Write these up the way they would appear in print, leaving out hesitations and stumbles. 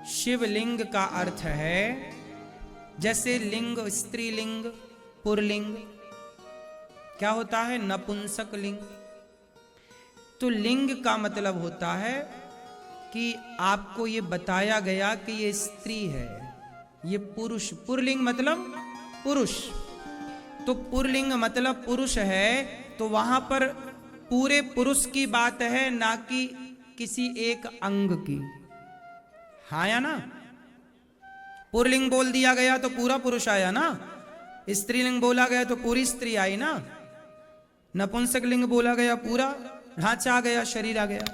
शिवलिंग का अर्थ है, जैसे लिंग स्त्रीलिंग, पुरलिंग क्या होता है, नपुंसक लिंग। तो लिंग का मतलब होता है कि आपको ये बताया गया कि ये स्त्री है, ये पुरुष। पुरलिंग मतलब पुरुष, तो पुरलिंग मतलब पुरुष है, तो वहां पर पूरे पुरुष की बात है, ना कि किसी एक अंग की। हाँ या ना? पुरलिंग बोल दिया गया तो पूरा पुरुष आया ना, स्त्रीलिंग बोला गया तो पूरी स्त्री आई ना, नपुंसक लिंग बोला गया पूरा ढांचा आ गया, शरीर आ गया।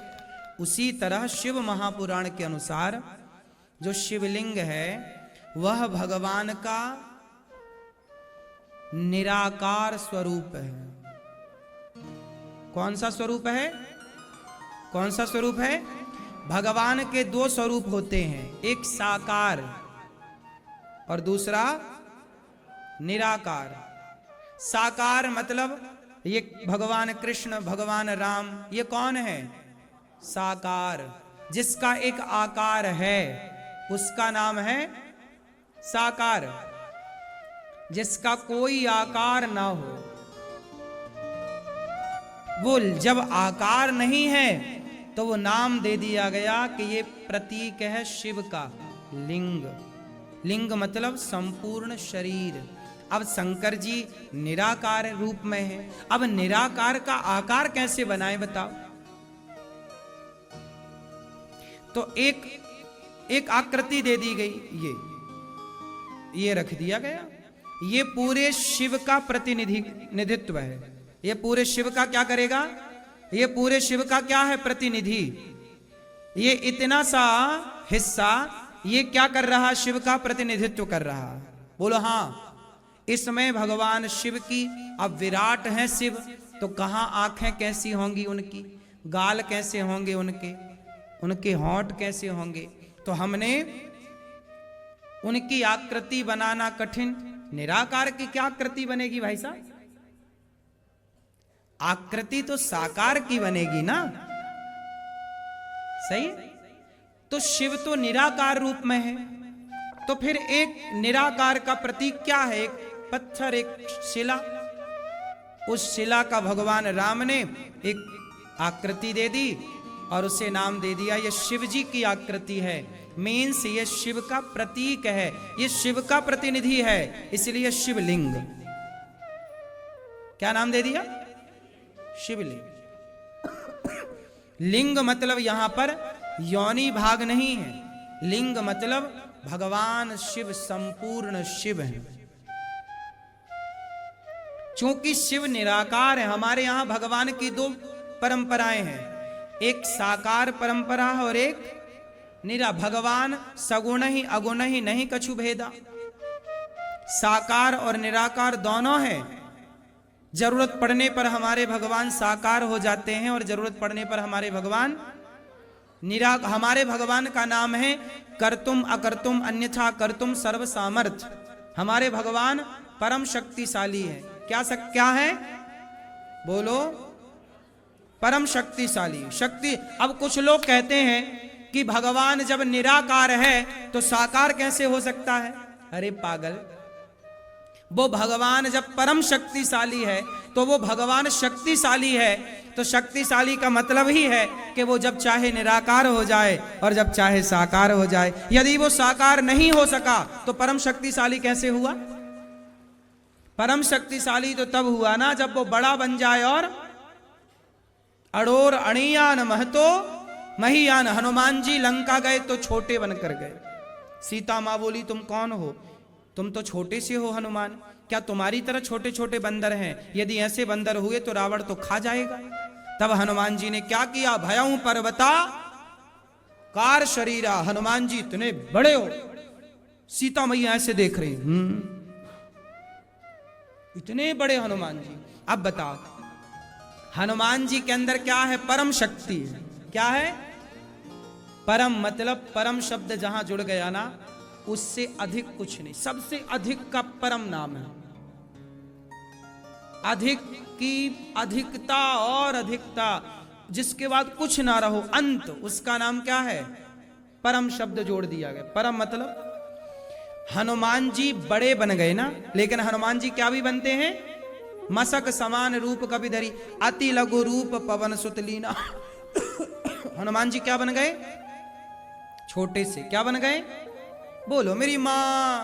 उसी तरह शिव महापुराण के अनुसार जो शिवलिंग है वह भगवान का निराकार स्वरूप है। कौन सा स्वरूप है? कौन सा स्वरूप है? भगवान के दो स्वरूप होते हैं, एक साकार और दूसरा निराकार। साकार मतलब ये भगवान कृष्ण, भगवान राम, ये कौन है? साकार। जिसका एक आकार है उसका नाम है साकार, जिसका कोई आकार ना हो। वो जब आकार नहीं है तो वो नाम दे दिया गया कि ये प्रतीक है शिव का, लिंग। लिंग मतलब संपूर्ण शरीर। अब शंकर जी निराकार रूप में है, अब निराकार का आकार कैसे बनाए बताओ? तो एक आकृति दे दी गई, ये रख दिया गया। ये पूरे शिव का प्रतिनिधित्व है। ये पूरे शिव का क्या करेगा? ये पूरे शिव का क्या है? प्रतिनिधि। ये इतना सा हिस्सा ये क्या कर रहा? शिव का प्रतिनिधित्व कर रहा। बोलो हाँ। इसमें भगवान शिव की, अब विराट हैं शिव, तो कहां आंखें कैसी होंगी उनकी, गाल कैसे होंगे उनके होंठ कैसे होंगे? तो हमने उनकी आकृति बनाना कठिन। निराकार की क्या आकृति बनेगी भाई साहब? आकृति तो साकार की बनेगी ना, सही? तो शिव तो निराकार रूप में है, तो फिर एक निराकार का प्रतीक क्या है? एक पत्थर, एक शिला। उस शिला का भगवान राम ने एक आकृति दे दी और उसे नाम दे दिया ये शिव जी की आकृति है। मीन्स ये शिव का प्रतीक है, ये शिव का प्रतिनिधि है, इसलिए शिवलिंग। क्या नाम दे दिया? शिवलिंग। लिंग मतलब यहां पर योनि भाग नहीं है, लिंग मतलब भगवान शिव संपूर्ण शिव है। चूंकि शिव निराकार है, हमारे यहां भगवान की दो परंपराएं हैं, एक साकार परंपरा और एक निरा। भगवान सगुण ही अगुण ही नहीं कछु भेदा। साकार और निराकार दोनों है। जरूरत पड़ने पर हमारे भगवान साकार हो जाते हैं और जरूरत पड़ने पर हमारे भगवान हमारे भगवान का नाम है कर्तुम अकर्तुम अन्यथा कर्तुम सर्व सामर्थ। हमारे भगवान परम शक्तिशाली है। क्या है? बोलो। परम शक्तिशाली शक्ति। अब कुछ लोग कहते हैं कि भगवान जब निराकार है तो साकार कैसे हो सकता है? अरे पागल, वो भगवान जब परम शक्तिशाली है तो वो भगवान शक्तिशाली है, तो शक्तिशाली का मतलब ही है कि वो जब चाहे निराकार हो जाए और जब चाहे साकार हो जाए। यदि वो साकार नहीं हो सका तो परम शक्तिशाली कैसे हुआ? परम शक्तिशाली तो तब हुआ ना जब वो बड़ा बन जाए और अड़ोर अणियान महतो महियान। हनुमान जी लंका गए तो छोटे बनकर गए। सीता मां बोली तुम कौन हो? तुम तो छोटे से हो हनुमान, क्या तुम्हारी तरह छोटे छोटे बंदर हैं? यदि ऐसे बंदर हुए तो रावण तो खा जाएगा। तब हनुमान जी ने क्या किया? भयऊ पर्वता कार शरीरा। हनुमान जी इतने बड़े हो, सीता मैया ऐसे देख रही, इतने बड़े हनुमान जी। अब बताओ हनुमान जी के अंदर क्या है? परम शक्ति है। क्या है? परम मतलब परम शब्द जहां जुड़ गया ना, उससे अधिक कुछ नहीं। सबसे अधिक का परम नाम है। अधिक की अधिकता और अधिकता, जिसके बाद कुछ ना रहो, अंत, उसका नाम क्या है? परम शब्द जोड़ दिया गया। परम मतलब हनुमान जी बड़े बन गए ना, लेकिन हनुमान जी क्या भी बनते हैं? मसक समान रूप कभी धरी, अति लघु रूप पवन सुत लीना। हनुमान जी क्या बन गए? छोटे से क्या बन गए? बोलो मेरी मां।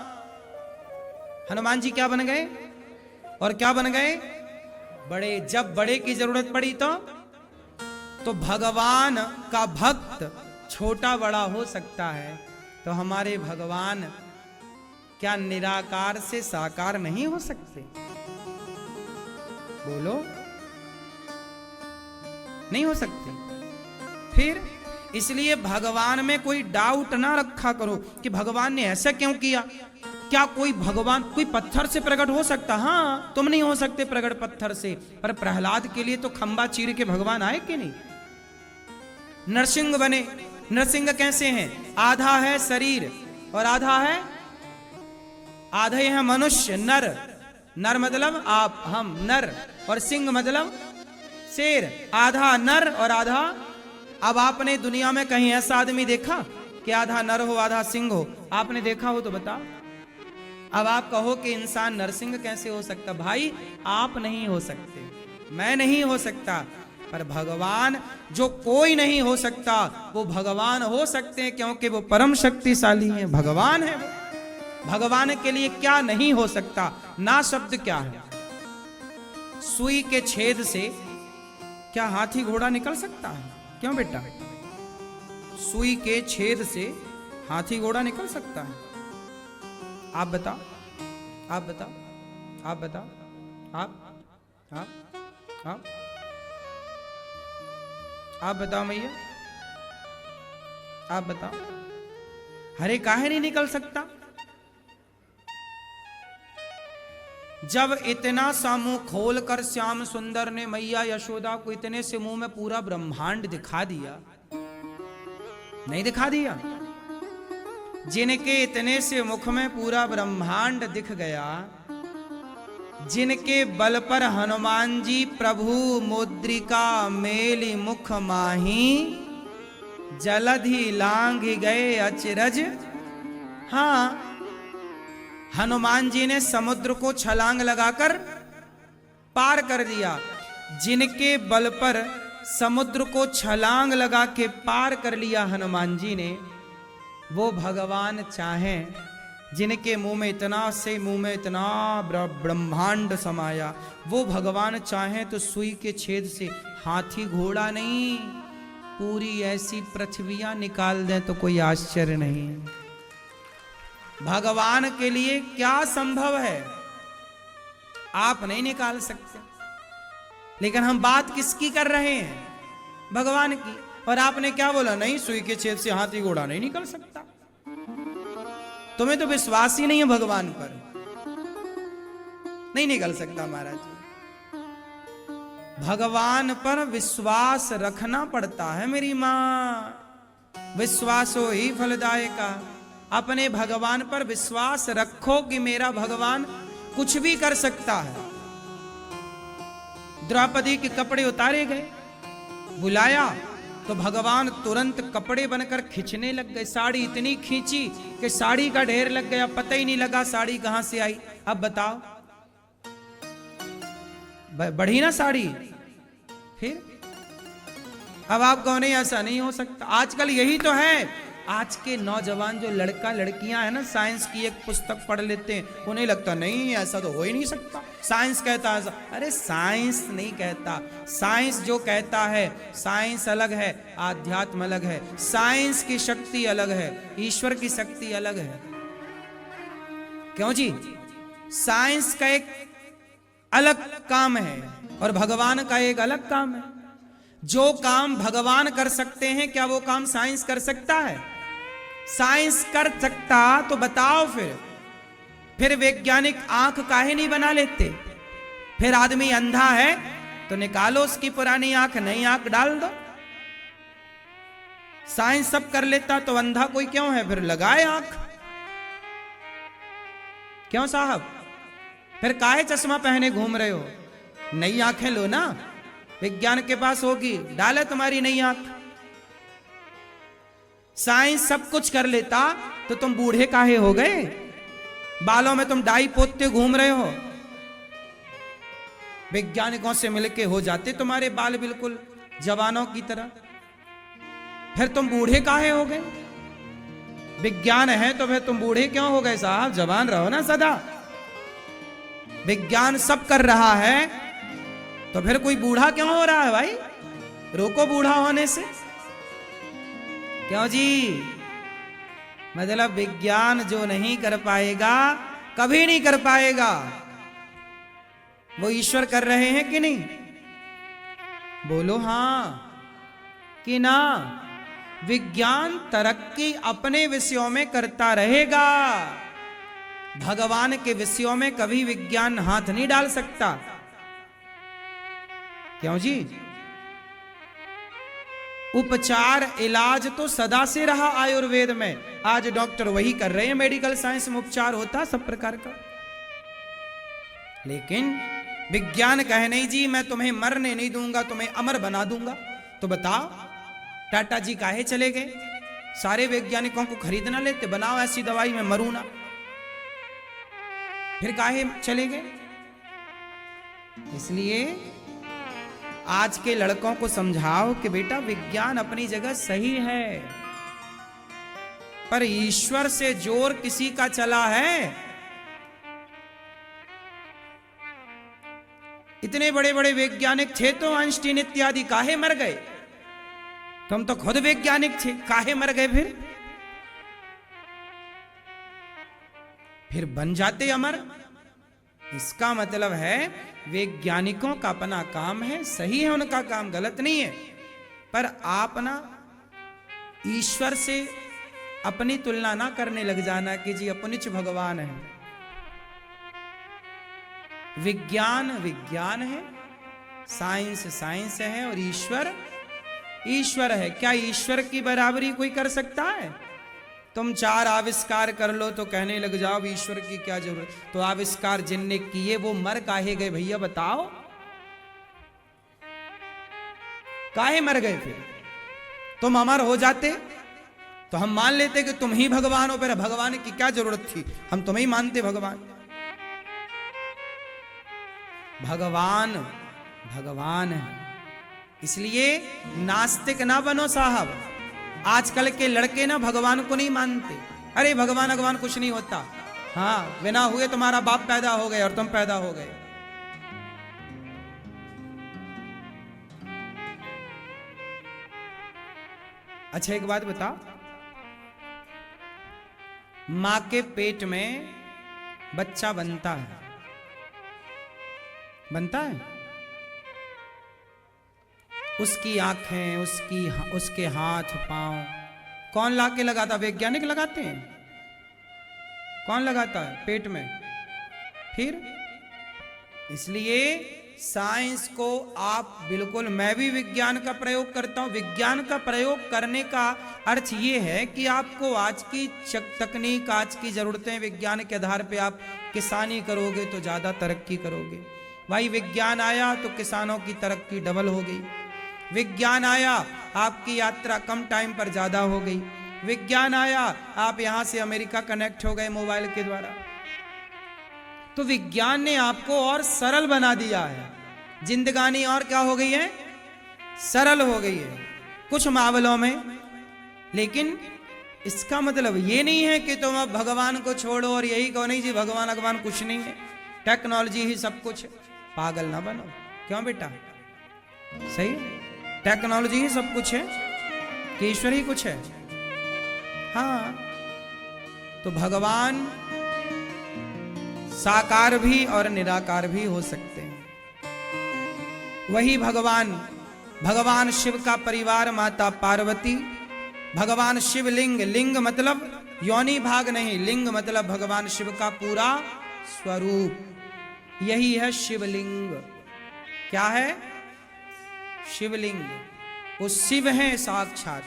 हनुमान जी क्या बन गए? और क्या बन गए? बड़े। जब बड़े की जरूरत पड़ी तो भगवान का भक्त छोटा बड़ा हो सकता है, तो हमारे भगवान क्या निराकार से साकार नहीं हो सकते? बोलो, नहीं हो सकते। फिर इसलिए भगवान में कोई डाउट ना रखा करो कि भगवान ने ऐसा क्यों किया। क्या कोई भगवान कोई पत्थर से प्रकट हो सकता? हाँ, तुम नहीं हो सकते प्रकट पत्थर से, पर प्रहलाद के लिए तो खंबा चीर के भगवान आए कि नहीं? नरसिंह बने। नरसिंह कैसे हैं? आधा है शरीर और आधा है, आधे हैं मनुष्य नर। नर मतलब आप, हम नर, और सिंह मतलब शेर। आधा नर और आधा। अब आपने दुनिया में कहीं ऐसा आदमी देखा कि आधा नर हो आधा सिंह हो? आपने देखा हो तो बताओ। अब आप कहो कि इंसान नरसिंह कैसे हो सकता? भाई आप नहीं हो सकते, मैं नहीं हो सकता, पर भगवान जो कोई नहीं हो सकता वो भगवान हो सकते हैं, क्योंकि वो परम शक्तिशाली हैं, भगवान है वो। भगवान के लिए क्या नहीं हो सकता? ना शब्द क्या है? सुई के छेद से क्या हाथी घोड़ा निकल सकता है? क्यों बेटा? सुई के छेद से हाथी घोड़ा निकल सकता है? आप बताओ, आप बताओ, आप बताओ, आप बताओ मैया, आप बताओ। हरे काहे नहीं निकल सकता? जब इतना सा मुंह खोलकर श्याम सुंदर ने मैया यशोदा को इतने से मुंह में पूरा ब्रह्मांड दिखा दिया, नहीं दिखा दिया? जिनके इतने से मुख में पूरा ब्रह्मांड दिख गया, जिनके बल पर हनुमान जी प्रभु मुद्रिका मेली मुख माही, जलधि लांघ गए अचरज। हाँ, हनुमान जी ने समुद्र को छलांग लगाकर पार कर दिया। जिनके बल पर समुद्र को छलांग लगा के पार कर लिया हनुमान जी ने, वो भगवान चाहें, जिनके मुंह में इतना ब्रह्मांड समाया, वो भगवान चाहें तो सुई के छेद से हाथी घोड़ा नहीं, पूरी ऐसी पृथ्वियां निकाल दें तो कोई आश्चर्य नहीं। भगवान के लिए क्या संभव है? आप नहीं निकाल सकते। लेकिन हम बात किसकी कर रहे हैं? भगवान की। और आपने क्या बोला? नहीं, सुई के छेद से हाथी घोड़ा नहीं निकल सकता। तुम्हें तो विश्वास ही नहीं है भगवान पर। नहीं निकल सकता महाराज। भगवान पर विश्वास रखना पड़ता है मेरी मां। विश्वासो ही फलदायका। अपने भगवान पर विश्वास रखो कि मेरा भगवान कुछ भी कर सकता है। द्रौपदी के कपड़े उतारे गए, बुलाया तो भगवान तुरंत कपड़े बनकर खींचने लग गए। साड़ी इतनी खींची कि साड़ी का ढेर लग गया, पता ही नहीं लगा साड़ी कहां से आई। अब बताओ, बढ़ी ना साड़ी। फिर अब आप कहो नहीं ऐसा नहीं हो सकता। आजकल यही तो है। आज के नौजवान जो लड़का लड़कियां हैं ना, साइंस की एक पुस्तक पढ़ लेते हैं, उन्हें लगता नहीं ऐसा तो हो ही नहीं सकता। साइंस कहता है ऐसा। अरे साइंस नहीं कहता। साइंस जो कहता है, साइंस अलग है, आध्यात्म अलग है। साइंस की शक्ति अलग है, ईश्वर की शक्ति अलग है। क्यों जी? साइंस का एक अलग काम है और भगवान का एक अलग काम है। जो काम भगवान कर सकते हैं, क्या वो काम साइंस कर सकता है? साइंस कर सकता तो बताओ फिर वैज्ञानिक आंख काहे नहीं बना लेते? फिर आदमी अंधा है तो निकालो उसकी पुरानी आंख, नई आंख डाल दो। साइंस सब कर लेता तो अंधा कोई क्यों है? फिर लगाए आंख। क्यों साहब? फिर काहे चश्मा पहने घूम रहे हो? नई आंखें लो ना, विज्ञान के पास होगी, डाले तुम्हारी नई आंख। साइंस सब कुछ कर लेता तो तुम बूढ़े काहे हो गए? बालों में तुम डाई पोतते घूम रहे हो। वैज्ञानिकों से मिलके हो जाते तुम्हारे बाल बिल्कुल जवानों की तरह, फिर तुम बूढ़े काहे हो गए? विज्ञान है तो फिर तुम बूढ़े क्यों हो गए साहब? जवान रहो ना सदा। विज्ञान सब कर रहा है तो फिर कोई बूढ़ा क्यों हो रहा है भाई? रोको बूढ़ा होने से। क्यों जी? मतलब विज्ञान जो नहीं कर पाएगा कभी नहीं कर पाएगा, वो ईश्वर कर रहे हैं कि नहीं? बोलो हां कि ना? विज्ञान तरक्की अपने विषयों में करता रहेगा, भगवान के विषयों में कभी विज्ञान हाथ नहीं डाल सकता। क्यों जी? उपचार इलाज तो सदा से रहा आयुर्वेद में, आज डॉक्टर वही कर रहे हैं, मेडिकल साइंस में उपचार होता सब प्रकार का। लेकिन विज्ञान कहे नहीं जी मैं तुम्हें मरने नहीं दूंगा, तुम्हें अमर बना दूंगा। तो बताओ टाटा जी काहे चले गए? सारे वैज्ञानिकों को खरीदना लेते, बनाओ ऐसी दवाई में मरू ना, फिर काहे चले गए? इसलिए आज के लड़कों को समझाओ कि बेटा विज्ञान अपनी जगह सही है, पर ईश्वर से जोर किसी का चला है। इतने बड़े बड़े वैज्ञानिक थे तो आइंस्टीन इत्यादि काहे मर गए? तुम तो खुद वैज्ञानिक थे, काहे मर गए? फिर बन जाते अमर। इसका मतलब है वैज्ञानिकों का अपना काम है, सही है उनका काम, गलत नहीं है, पर आप ना ईश्वर से अपनी तुलना ना करने लग जाना कि जी अपनिच भगवान है। विज्ञान विज्ञान है, साइंस साइंस है, और ईश्वर ईश्वर है। क्या ईश्वर की बराबरी कोई कर सकता है? तुम 4 आविष्कार कर लो तो कहने लग जाओ ईश्वर की क्या जरूरत? तो आविष्कार जिनने किए वो मर काहे गए भैया बताओ? काहे मर गए? फिर तुम अमर हो जाते तो हम मान लेते कि तुम ही भगवान हो, फिर भगवान की क्या जरूरत थी? हम तुम्हें ही मानते भगवान। भगवान भगवान है, इसलिए नास्तिक ना बनो साहब। आजकल के लड़के ना भगवान को नहीं मानते, अरे भगवान भगवान कुछ नहीं होता। हाँ, बिना हुए तुम्हारा बाप पैदा हो गए और तुम पैदा हो गए। अच्छा एक बात बताओ, मां के पेट में बच्चा बनता है, बनता है? उसकी आंखें, उसके हाथ पांव कौन लाके लगाता? वैज्ञानिक लगाते हैं। कौन लगाता है? पेट में। फिर इसलिए साइंस को आप बिल्कुल, मैं भी विज्ञान का प्रयोग करता हूं। विज्ञान का प्रयोग करने का अर्थ ये है कि आपको आज की तकनीक, आज की जरूरतें, विज्ञान के आधार पे आप किसानी करोगे तो ज्यादा तरक्की करोगे। भाई विज्ञान आया तो किसानों की तरक्की डबल हो गई। विज्ञान आया, आपकी यात्रा कम टाइम पर ज्यादा हो गई। विज्ञान आया, आप यहां से अमेरिका कनेक्ट हो गए मोबाइल के द्वारा। तो विज्ञान ने आपको और सरल बना दिया है, जिंदगानी और क्या हो गई है? सरल हो गई है कुछ मामलों में। लेकिन इसका मतलब ये नहीं है कि तुम अब भगवान को छोड़ो और यही कहो नहीं जी भगवान भगवान कुछ नहीं है, टेक्नोलॉजी ही सब कुछ है। पागल ना बनो। क्यों बेटा? सही है, टेक्नोलॉजी ही सब कुछ है कि ईश्वर ही कुछ है? हाँ, तो भगवान साकार भी और निराकार भी हो सकते हैं। वही भगवान शिव का परिवार माता पार्वती, भगवान शिवलिंग, लिंग मतलब योनि भाग नहीं, लिंग मतलब भगवान शिव का पूरा स्वरूप, यही है शिवलिंग। क्या है? शिवलिंग। वो शिव हैं साक्षात।